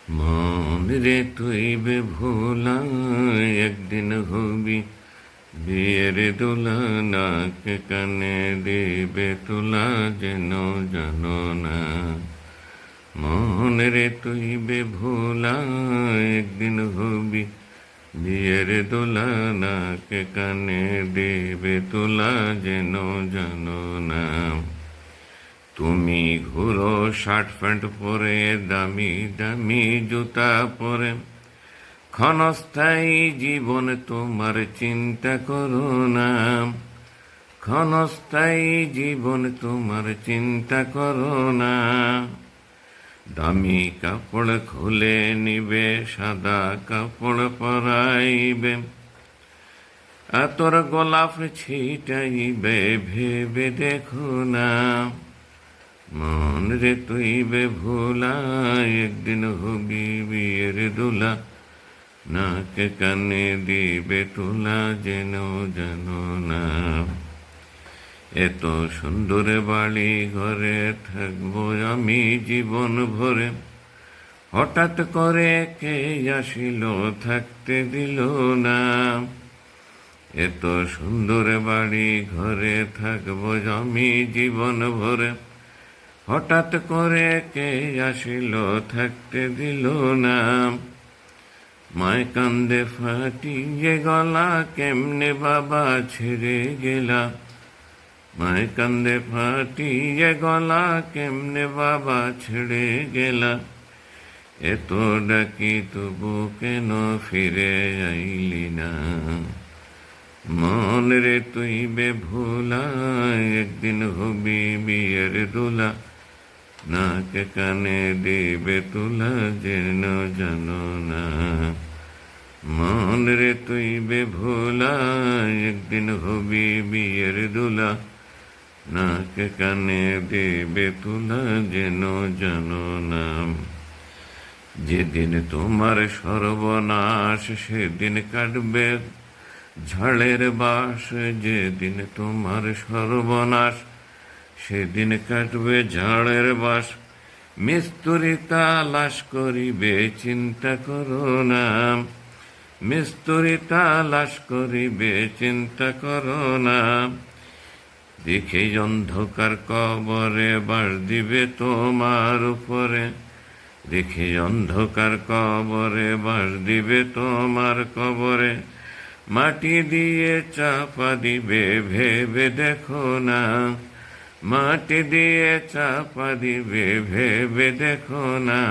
মন রে তুই বেভোলা, একদিন হবি বিয়ের দোলা, নাক কানে দেবে তোলা, যেন জানো না। মন রে তুই বেভোলা, একদিন হবি বিয়ের দোলা, নাক কানে দেবে তোলা, যেন জানো না। তুমি ঘুরো শার্ট প্যান্ট পরে, দামি দামি জুতা পরে, ক্ষণস্থায়ী জীবন তোমার চিন্তা করো না। ক্ষণস্থায়ী জীবন তোমার চিন্তা করো না। দামি কাপড় খুলে নিবে, সাদা কাপড় পরাইবে, তোর গোলাপ ছিটাইবে, ভেবে দেখো না। মন রে তুই বেভোলা, একদিন হবি বিয়ের দোলা, নাক কানে দিবে তোলা, যেন জানো না। এত সুন্দর বাড়ি ঘরে থাকবো আমি জীবন ভরে, হঠাৎ করে কে আসিল থাকতে দিল না। এত সুন্দর বাড়ি ঘরে থাকবো আমি জীবন ভরে, হঠাৎ করে কে আসিল থাকতে দিল না। মায় কান্দে ফাটিয়ে গলা, কেমনে বাবা ছেড়ে গেলা। মায় কান্দে ফাটিয়ে গলা, কেমনে বাবা ছেড়ে গেলা। এত ডাকি তবু কেন ফিরে আইলি না। মন রে তুই বেভোলা, একদিন হবি বিয়ের দোলা, নাক কানে দেবে তোলা, যেন জানো না। মন রে তুই বেভোলা, একদিন হবি বিয়ের দোলা, নাক কানে দেবে তোলা, যেন জানো না। যেদিন তোমার সর্বনাশ, সেদিন কাটবে ঝড়ের বাস। যেদিন তোমার সর্বনাশ, সেদিন কাটবে ঝড়ের বাস। মিস্তুরি তালাশ করিবে, চিন্তা করো না। মিস্তুরি তালাশ করিবে, চিন্তা করো না। দেখে অন্ধকার কবরে বাস দিবে তোমার উপরে। দেখে অন্ধকার কবরে বাস দিবে তোমার কবরে। মাটি দিয়ে চাপা দিবে, ভেবে দেখো না। মাটি দিয়ে চাপা দিবে, ভেবে দেখো না।